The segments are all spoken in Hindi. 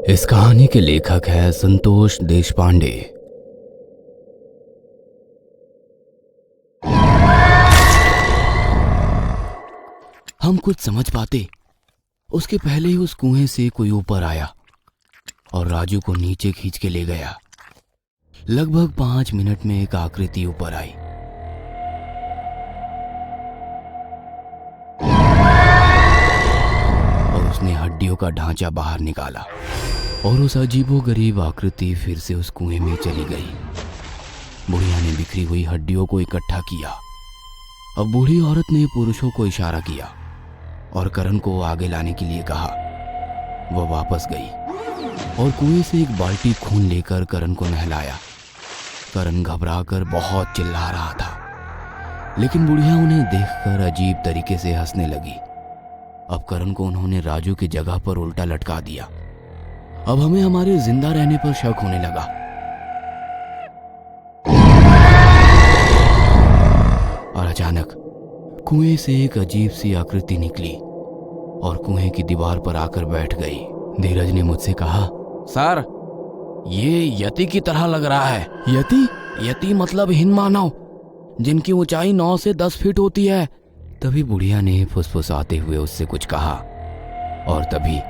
इस कहानी के लेखक है संतोष देशपांडे। हम कुछ समझ पाते उसके पहले ही उस कुएं से कोई ऊपर आया और राजू को नीचे खींच के ले गया। लगभग 5 मिनट में एक आकृति ऊपर आई। और उसने हड्डियों का ढांचा बाहर निकाला और उस अजीबोगरीब आकृति फिर से उस कुएं में चली गई। बुढ़िया ने बिखरी हुई हड्डियों को इकट्ठा किया। अब बूढ़ी औरत ने पुरुषों को इशारा किया और करण को आगे लाने के लिए कहा। वह वापस गई और कुएं से एक बाल्टी खून लेकर करण को नहलाया। करण घबराकर बहुत चिल्ला रहा था, लेकिन बुढ़िया उन्हें देखकर अजीब तरीके से हंसने लगी। अब करण को उन्होंने राजू की जगह पर उल्टा लटका दिया। अब हमें हमारे जिंदा रहने पर शक होने लगा। और अचानक कुएं से एक अजीब सी आकृति निकली और कुएं की दीवार पर आकर बैठ गई। धीरज ने मुझसे कहा, सर ये यति की तरह लग रहा है। यति? यति मतलब हिन मानव, जिनकी ऊंचाई 9 से 10 फीट होती है। तभी बुढ़िया ने फुसफुसाते हुए उससे कुछ कहा और तभी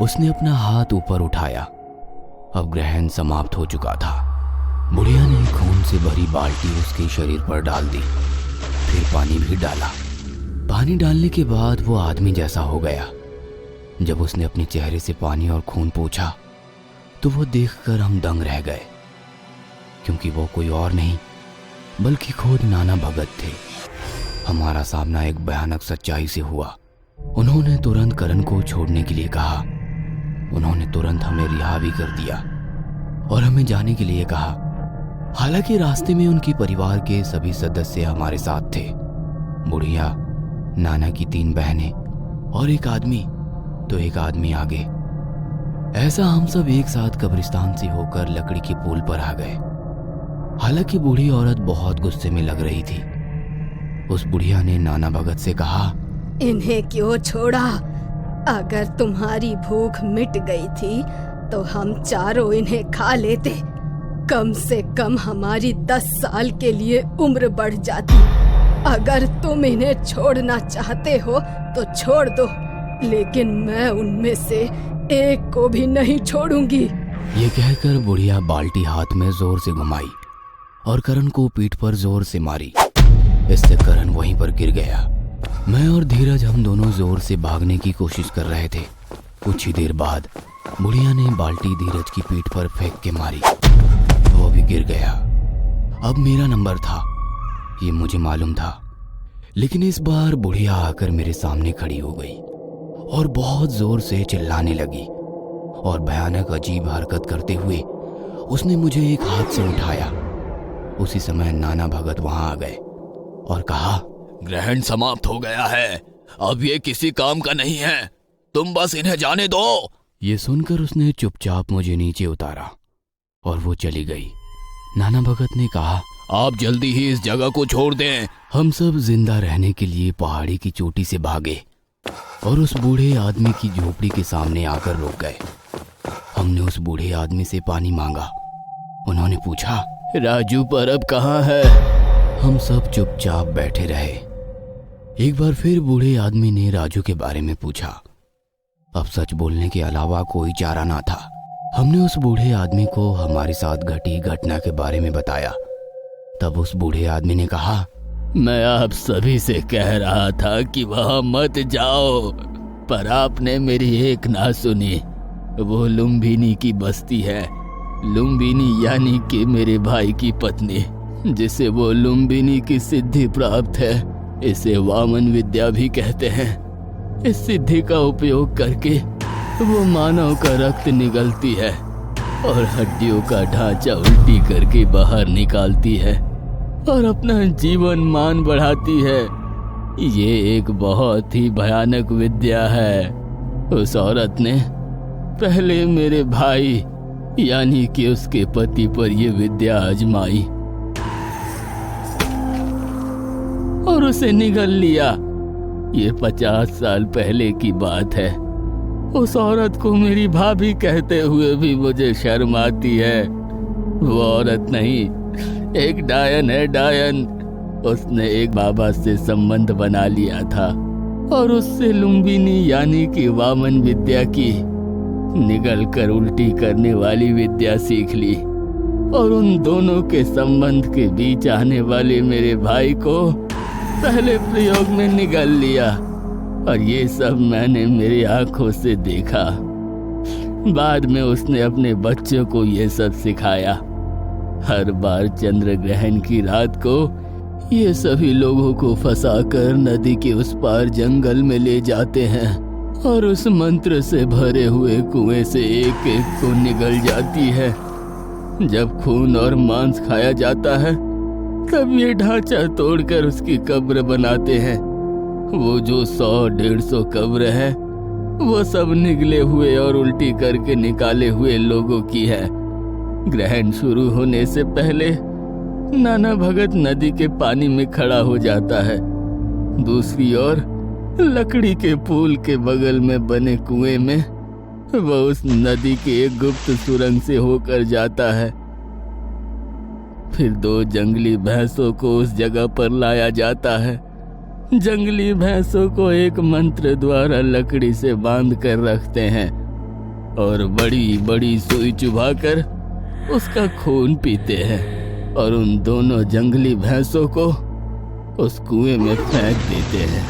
उसने अपना हाथ ऊपर उठाया। अब ग्रहण समाप्त हो चुका था। बुढ़िया ने खून से भरी बाल्टी उसके शरीर पर डाल दी, फिर पानी भी डाला। पानी डालने के बाद वो आदमी जैसा हो गया। जब उसने अपने चेहरे से पानी और खून पोंछा तो वो देखकर हम दंग रह गए, क्योंकि वो कोई और नहीं बल्कि खुद नाना भगत थे। हमारा सामना एक भयानक सच्चाई से हुआ। उन्होंने तुरंत करण को छोड़ने के लिए कहा। उन्होंने तुरंत हमें रिहा भी कर दिया और हमें जाने के लिए कहा। हालांकि रास्ते में उनकी परिवार के सभी सदस्य हमारे साथ थे। बुढ़िया, नाना की 3 बहनें और एक आदमी, तो एक आदमी आगे। ऐसा हम सब एक साथ कब्रिस्तान से होकर लकड़ी के पुल पर आ गए। हालांकि बूढ़ी औरत बहुत गुस्से में लग रही थी। उस बुढ़िया ने नाना भगत से कहा, इन्हें क्यों छोड़ा? अगर तुम्हारी भूख मिट गई थी तो हम चारों इन्हें खा लेते। कम से कम हमारी 10 साल के लिए उम्र बढ़ जाती। अगर तुम इन्हें छोड़ना चाहते हो तो छोड़ दो, लेकिन मैं उनमें से एक को भी नहीं छोड़ूंगी। ये कहकर बुढ़िया बाल्टी हाथ में जोर से घुमाई और करण को पीठ पर जोर से मारी। इससे करण वहीं पर गिर गया। मैं और धीरज हम दोनों जोर से भागने की कोशिश कर रहे थे। कुछ ही देर बाद बुढ़िया ने बाल्टी धीरज की पीठ पर फेंक के मारी। वो भी गिर गया। अब मेरा नंबर था, ये मुझे मालूम था। लेकिन इस बार बुढ़िया आकर मेरे सामने खड़ी हो गई और बहुत जोर से चिल्लाने लगी और भयानक अजीब हरकत करते हुए उसने मुझे एक हाथ से उठाया। उसी समय नाना भगत वहां आ गए और कहा, ग्रहण समाप्त हो गया है, अब ये किसी काम का नहीं है, तुम बस इन्हें जाने दो। ये सुनकर उसने चुपचाप मुझे नीचे उतारा और वो चली गई। नाना भगत ने कहा, आप जल्दी ही इस जगह को छोड़ दें। हम सब जिंदा रहने के लिए पहाड़ी की चोटी से भागे और उस बूढ़े आदमी की झोपड़ी के सामने आकर रुक गए। हमने उस बूढ़े आदमी से पानी मांगा। उन्होंने पूछा, राजू परब कहाँ है? हम सब चुपचाप बैठे रहे। एक बार फिर बूढ़े आदमी ने राजू के बारे में पूछा। अब सच बोलने के अलावा कोई चारा ना था। हमने उस बूढ़े आदमी को हमारे साथ घटी घटना के बारे में बताया। तब उस बूढ़े आदमी ने कहा, मैं आप सभी से कह रहा था कि वहां मत जाओ, पर आपने मेरी एक ना सुनी। वो लुम्बिनी की बस्ती है। लुम्बिनी यानी कि मेरे भाई की पत्नी, जिसे वो लुम्बिनी की सिद्धि प्राप्त है। इसे वामन विद्या भी कहते हैं। इस सिद्धि का उपयोग करके वो मानव का रक्त निगलती है और हड्डियों का ढांचा उल्टी करके बाहर निकालती है और अपना जीवन मान बढ़ाती है। ये एक बहुत ही भयानक विद्या है। उस औरत ने पहले मेरे भाई यानी कि उसके पति पर यह विद्या आजमाई और उसे निगल लिया। ये 50 साल पहले की बात है। उस औरत को मेरी भाभी कहते हुए भी मुझे शर्म आती है। वो औरत नहीं, एक डायन है, डायन। उसने एक बाबा से संबंध बना लिया था और उससे लुम्बिनी यानी कि वामन विद्या की निगल कर उल्टी करने वाली विद्या सीख ली और उन दोनों के संबंध के बीच आने वाले मेरे भाई को पहले प्रयोग में निगल लिया। और ये सब मैंने मेरी आंखों से देखा। बाद में उसने अपने बच्चों को ये सब सिखाया। हर बार चंद्र ग्रहण की रात को ये सभी लोगों को फंसाकर नदी के उस पार जंगल में ले जाते हैं और उस मंत्र से भरे हुए कुएं से एक एक को निगल जाती है। जब खून और मांस खाया जाता है तब ये ढांचा तोड़कर उसकी कब्र बनाते हैं। वो जो 100-150 कब्र है वो सब निगले हुए और उल्टी करके निकाले हुए लोगों की है। ग्रहण शुरू होने से पहले नाना भगत नदी के पानी में खड़ा हो जाता है। दूसरी ओर लकड़ी के पुल के बगल में बने कुएं में वह उस नदी के एक गुप्त सुरंग से होकर जाता है। फिर 2 जंगली भैंसों को उस जगह पर लाया जाता है। जंगली भैंसों को एक मंत्र द्वारा लकड़ी से बांध कर रखते हैं और बड़ी बड़ी सुई चुभाकर उसका खून पीते हैं और उन दोनों जंगली भैंसों को उस कुएं में फेंक देते हैं।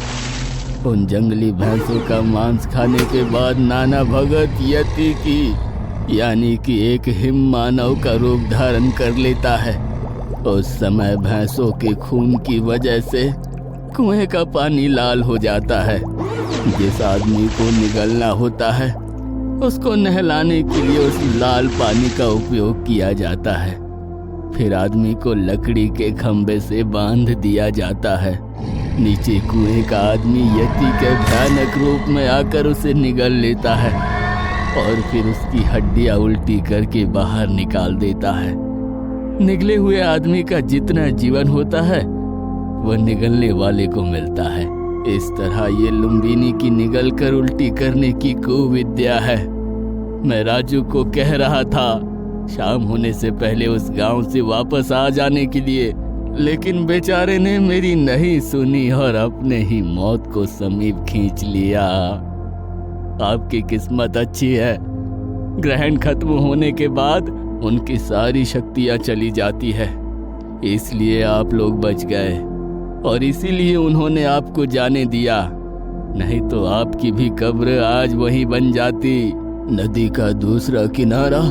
उन जंगली भैंसों का मांस खाने के बाद नाना भगत यति की यानी कि एक हिम मानव का रूप धारण कर लेता है। उस समय भैंसों के खून की वजह से कुएं का पानी लाल हो जाता है। जिस आदमी को निगलना होता है उसको नहलाने के लिए उस लाल पानी का उपयोग किया जाता है। फिर आदमी को लकड़ी के खंभे से बांध दिया जाता है। नीचे कुएं का आदमी यति के भयानक रूप में आकर उसे निगल लेता है और फिर उसकी हड्डियां उल्टी करके बाहर निकाल देता है। निगले हुए आदमी का जितना जीवन होता है वह निगलने वाले को मिलता है। इस तरह ये लुम्बिनी की निगल कर उल्टी करने की कुविद्या है। मैं राजू को कह रहा था शाम होने से पहले उस गांव से वापस आ जाने के लिए, लेकिन बेचारे ने मेरी नहीं सुनी और अपने ही मौत को समीप खींच लिया। आपकी किस्मत अच्छी है। ग्रहण खत्म होने के बाद उनकी सारी शक्तियां चली जाती है, इसलिए आप लोग बच गए और इसीलिए उन्होंने आपको जाने दिया। नहीं तो आपकी भी कब्र आज वहीं बन जाती। नदी का दूसरा किनारा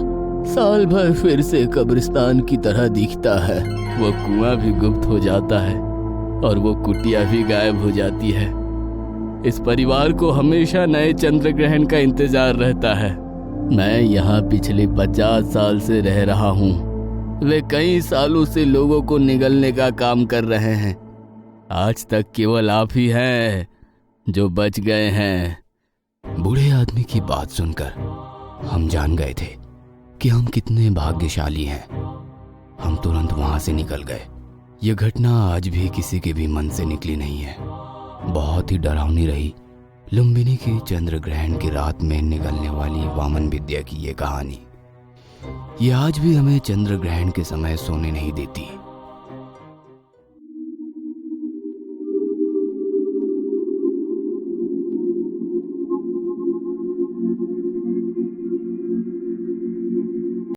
साल भर फिर से कब्रिस्तान की तरह दिखता है। वो कुआं भी गुप्त हो जाता है और वो कुटिया भी गायब हो जाती है। इस परिवार को हमेशा नए चंद्र ग्रहण का इंतजार रहता है। मैं यहाँ पिछले 50 साल से रह रहा हूँ। वे कई सालों से लोगों को निगलने का काम कर रहे हैं। आज तक केवल आप ही हैं जो बच गए हैं। बूढ़े आदमी की बात सुनकर हम जान गए थे कि हम कितने भाग्यशाली हैं। हम तुरंत वहां से निकल गए। यह घटना आज भी किसी के भी मन से निकली नहीं है। बहुत ही डरावनी रही लुम्बिनी की चंद्र ग्रहण की रात में निकलने वाली वामन विद्या की ये कहानी। ये आज भी हमें चंद्र ग्रहण के समय सोने नहीं देती।